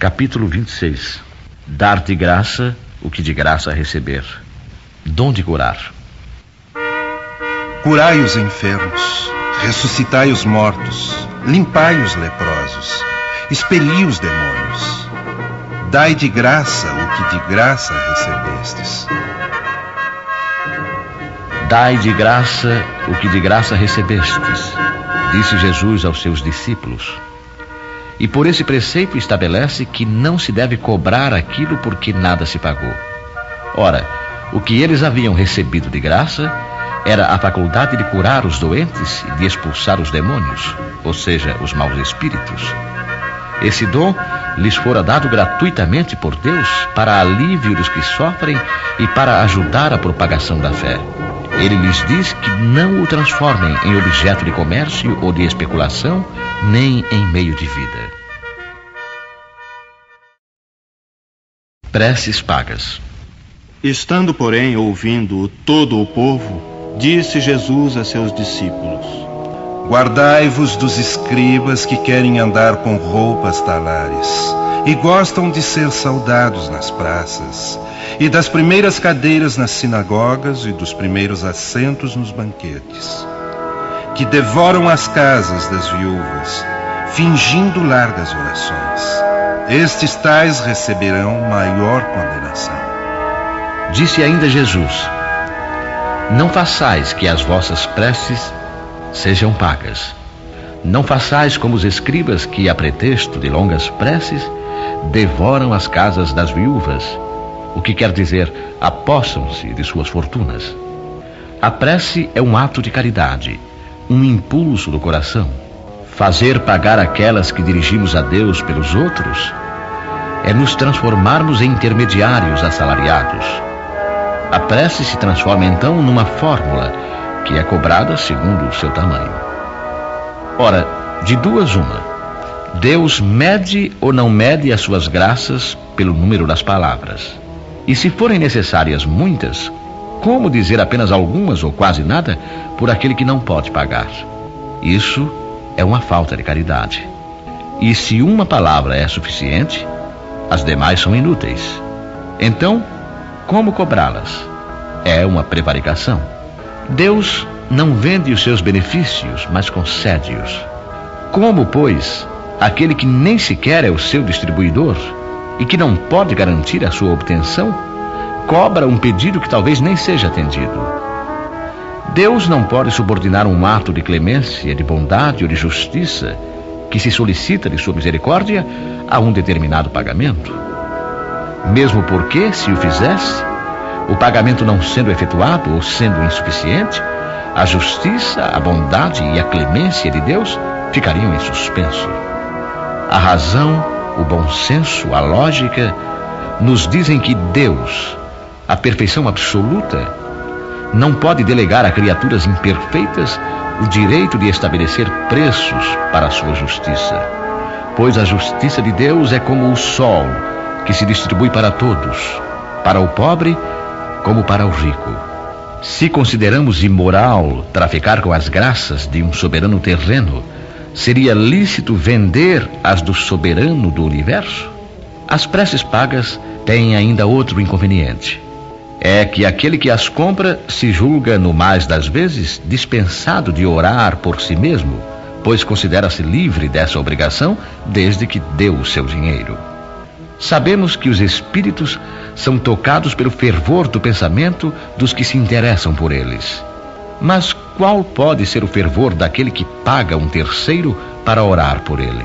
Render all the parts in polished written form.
Capítulo 26. Dar de graça o que de graça receber. Dom de curar. Curai os enfermos, ressuscitai os mortos, limpai os leprosos, expeli os demônios. Dai de graça o que de graça recebestes. Dai de graça o que de graça recebestes, disse Jesus aos seus discípulos. E por esse preceito estabelece que não se deve cobrar aquilo por que nada se pagou. Ora, o que eles haviam recebido de graça era a faculdade de curar os doentes e de expulsar os demônios, ou seja, os maus espíritos. Esse dom lhes fora dado gratuitamente por Deus para alívio dos que sofrem e para ajudar a propagação da fé. Ele lhes diz que não o transformem em objeto de comércio ou de especulação, nem em meio de vida. Preces pagas. Estando, porém, ouvindo todo o povo, disse Jesus a seus discípulos: Guardai-vos dos escribas que querem andar com roupas talares e gostam de ser saudados nas praças, e das primeiras cadeiras nas sinagogas e dos primeiros assentos nos banquetes, que devoram as casas das viúvas, fingindo largas orações. Estes tais receberão maior condenação. Disse ainda Jesus: Não façais que as vossas preces sejam pagas. Não façais como os escribas que, a pretexto de longas preces, devoram as casas das viúvas, o que quer dizer, apossam-se de suas fortunas. A prece é um ato de caridade, um impulso do coração. Fazer pagar aquelas que dirigimos a Deus pelos outros é nos transformarmos em intermediários assalariados. A prece se transforma então numa fórmula que é cobrada segundo o seu tamanho. Ora, de duas uma: Deus mede ou não mede as suas graças pelo número das palavras. E se forem necessárias muitas, como dizer apenas algumas ou quase nada por aquele que não pode pagar? Isso é uma falta de caridade. E se uma palavra é suficiente, as demais são inúteis. Então, como cobrá-las? É uma prevaricação. Deus não vende os seus benefícios, mas concede-os. Como, pois, aquele que nem sequer é o seu distribuidor e que não pode garantir a sua obtenção, cobra um pedido que talvez nem seja atendido? Deus não pode subordinar um ato de clemência, de bondade ou de justiça que se solicita de sua misericórdia a um determinado pagamento. Mesmo porque, se o fizesse, o pagamento não sendo efetuado ou sendo insuficiente, a justiça, a bondade e a clemência de Deus ficariam em suspenso. A razão, o bom senso, a lógica nos dizem que Deus, a perfeição absoluta, não pode delegar a criaturas imperfeitas o direito de estabelecer preços para a sua justiça, pois a justiça de Deus é como o sol, que se distribui para todos, para o pobre como para o rico. Se consideramos imoral traficar com as graças de um soberano terreno, seria lícito vender as do soberano do universo? As preces pagas têm ainda outro inconveniente. É que aquele que as compra se julga, no mais das vezes, dispensado de orar por si mesmo, pois considera-se livre dessa obrigação desde que deu o seu dinheiro. Sabemos que os espíritos são tocados pelo fervor do pensamento dos que se interessam por eles. Mas qual pode ser o fervor daquele que paga um terceiro para orar por ele?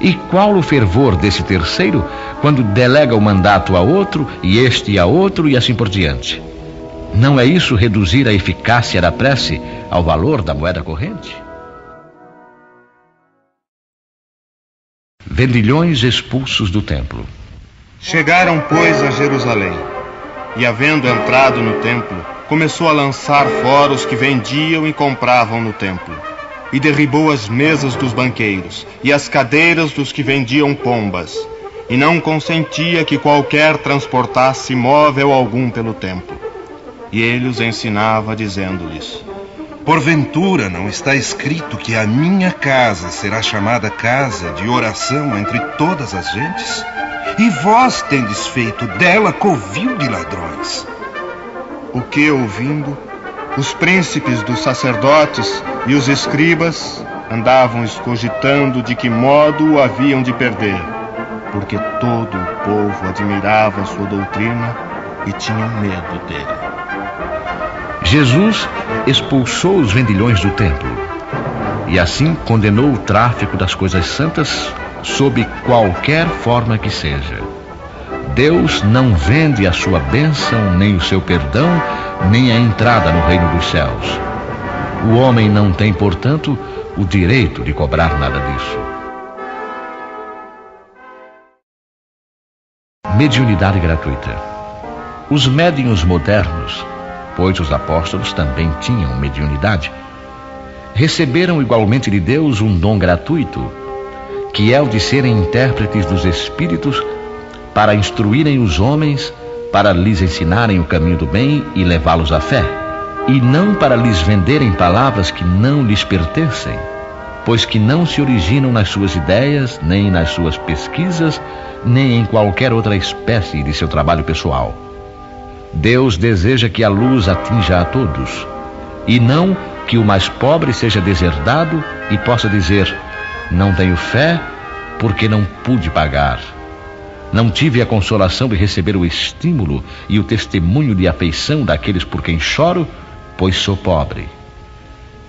E qual o fervor desse terceiro quando delega o mandato a outro e este a outro e assim por diante? Não é isso reduzir a eficácia da prece ao valor da moeda corrente? Vendilhões expulsos do templo. Chegaram, pois, a Jerusalém, e havendo entrado no templo, começou a lançar fora os que vendiam e compravam no templo, e derribou as mesas dos banqueiros e as cadeiras dos que vendiam pombas, e não consentia que qualquer transportasse móvel algum pelo templo. E ele os ensinava, dizendo-lhes: Porventura não está escrito que a minha casa será chamada casa de oração entre todas as gentes? E vós tendes feito dela covil de ladrões. O que, ouvindo, os príncipes dos sacerdotes e os escribas andavam escogitando de que modo o haviam de perder, porque todo o povo admirava sua doutrina e tinha medo dele. Jesus expulsou os vendilhões do templo e assim condenou o tráfico das coisas santas sob qualquer forma que seja. Deus não vende a sua bênção, nem o seu perdão, nem a entrada no reino dos céus. O homem não tem, portanto, o direito de cobrar nada disso. Mediunidade gratuita. Os médiuns modernos, pois os apóstolos também tinham mediunidade, receberam igualmente de Deus um dom gratuito, que é o de serem intérpretes dos Espíritos para instruírem os homens, para lhes ensinarem o caminho do bem e levá-los à fé, e não para lhes venderem palavras que não lhes pertencem, pois que não se originam nas suas ideias, nem nas suas pesquisas, nem em qualquer outra espécie de seu trabalho pessoal. Deus deseja que a luz atinja a todos, e não que o mais pobre seja deserdado e possa dizer: não tenho fé porque não pude pagar. Não tive a consolação de receber o estímulo e o testemunho de afeição daqueles por quem choro, pois sou pobre.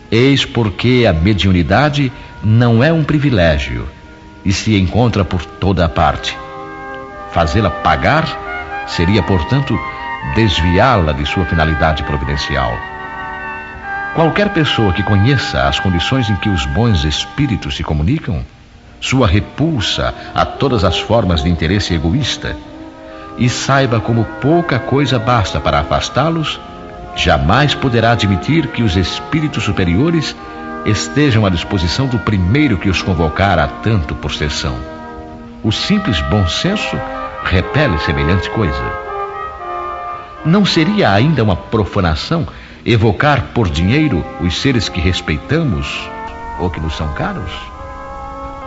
Eis porque a mediunidade não é um privilégio e se encontra por toda a parte. Fazê-la pagar seria, portanto, desviá-la de sua finalidade providencial. Qualquer pessoa que conheça as condições em que os bons espíritos se comunicam, sua repulsa a todas as formas de interesse egoísta, e saiba como pouca coisa basta para afastá-los, jamais poderá admitir que os espíritos superiores estejam à disposição do primeiro que os convocar a tanto processão. O simples bom senso repele semelhante coisa. Não seria ainda uma profanação evocar por dinheiro os seres que respeitamos ou que nos são caros?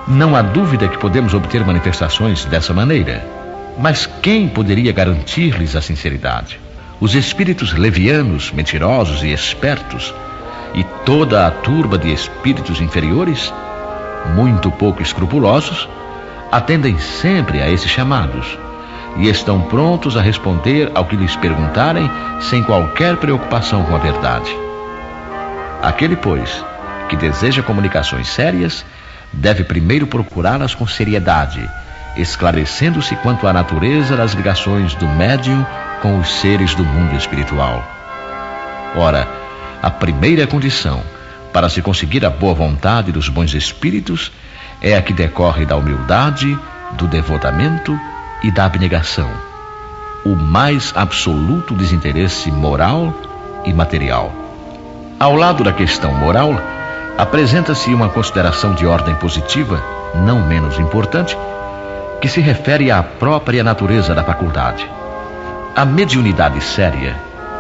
Não há dúvida que podemos obter manifestações dessa maneira, mas quem poderia garantir-lhes a sinceridade? Os espíritos levianos, mentirosos e espertos, e toda a turba de espíritos inferiores, muito pouco escrupulosos, atendem sempre a esses chamados e estão prontos a responder ao que lhes perguntarem sem qualquer preocupação com a verdade. Aquele, pois, que deseja comunicações sérias, deve primeiro procurá-las com seriedade, esclarecendo-se quanto à natureza das ligações do médium com os seres do mundo espiritual. Ora, a primeira condição para se conseguir a boa vontade dos bons espíritos é a que decorre da humildade, do devotamento e da abnegação, o mais absoluto desinteresse moral e material. Ao lado da questão moral, apresenta-se uma consideração de ordem positiva, não menos importante, que se refere à própria natureza da faculdade. A mediunidade séria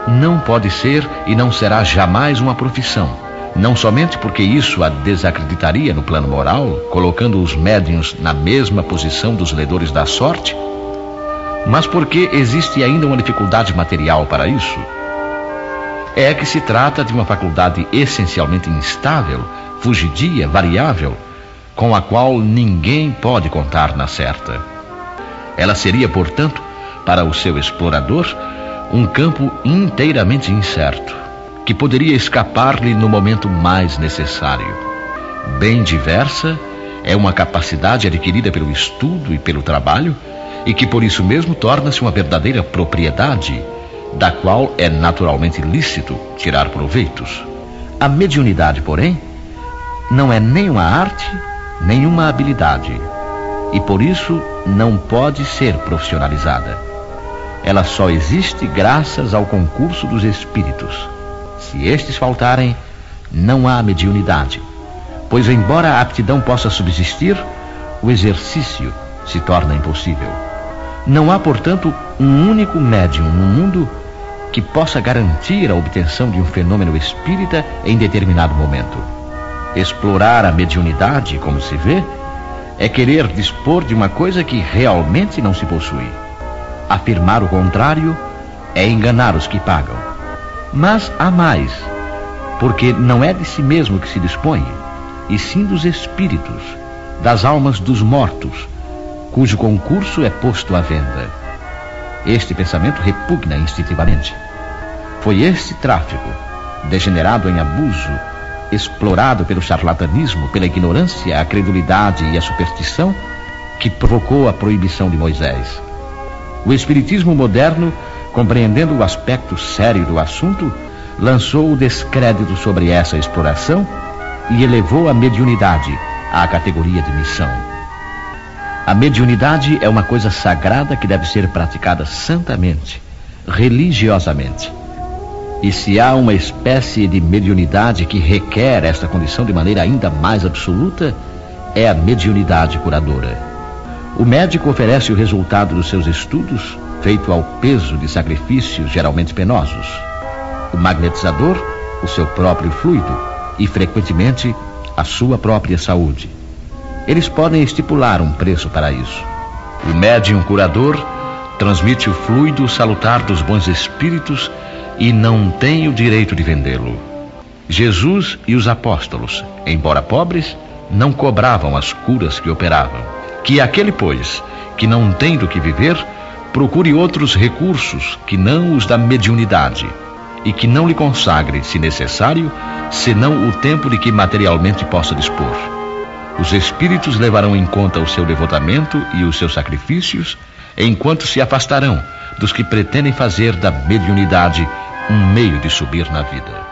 não pode ser e não será jamais uma profissão, não somente porque isso a desacreditaria no plano moral, colocando os médiuns na mesma posição dos ledores da sorte, mas porque existe ainda uma dificuldade material para isso. É que se trata de uma faculdade essencialmente instável, fugidia, variável, com a qual ninguém pode contar na certa. Ela seria, portanto, para o seu explorador, um campo inteiramente incerto, que poderia escapar-lhe no momento mais necessário. Bem diversa é uma capacidade adquirida pelo estudo e pelo trabalho, e que por isso mesmo torna-se uma verdadeira propriedade, da qual é naturalmente lícito tirar proveitos. A mediunidade, porém, não é nem uma arte, nem uma habilidade, e por isso não pode ser profissionalizada. Ela só existe graças ao concurso dos espíritos. Se estes faltarem, não há mediunidade, pois embora a aptidão possa subsistir, o exercício se torna impossível. Não há, portanto, um único médium no mundo que possa garantir a obtenção de um fenômeno espírita em determinado momento. Explorar a mediunidade, como se vê, é querer dispor de uma coisa que realmente não se possui. Afirmar o contrário é enganar os que pagam. Mas há mais, porque não é de si mesmo que se dispõe, e sim dos espíritos, das almas dos mortos, cujo concurso é posto à venda. Este pensamento repugna instintivamente. Foi este tráfico, degenerado em abuso, explorado pelo charlatanismo, pela ignorância, a credulidade e a superstição, que provocou a proibição de Moisés. O espiritismo moderno, compreendendo o aspecto sério do assunto, lançou o descrédito sobre essa exploração e elevou a mediunidade à categoria de missão. A mediunidade é uma coisa sagrada que deve ser praticada santamente, religiosamente. E se há uma espécie de mediunidade que requer esta condição de maneira ainda mais absoluta, é a mediunidade curadora. O médico oferece o resultado dos seus estudos, feito ao peso de sacrifícios geralmente penosos. O magnetizador, o seu próprio fluido e, frequentemente, a sua própria saúde. Eles podem estipular um preço para isso. O médium curador transmite o fluido salutar dos bons espíritos e não tem o direito de vendê-lo. Jesus e os apóstolos, embora pobres, não cobravam as curas que operavam. Que aquele, pois, que não tem do que viver, procure outros recursos que não os da mediunidade, e que não lhe consagre, se necessário, senão o tempo de que materialmente possa dispor. Os espíritos levarão em conta o seu devotamento e os seus sacrifícios, enquanto se afastarão dos que pretendem fazer da mediunidade um meio de subir na vida.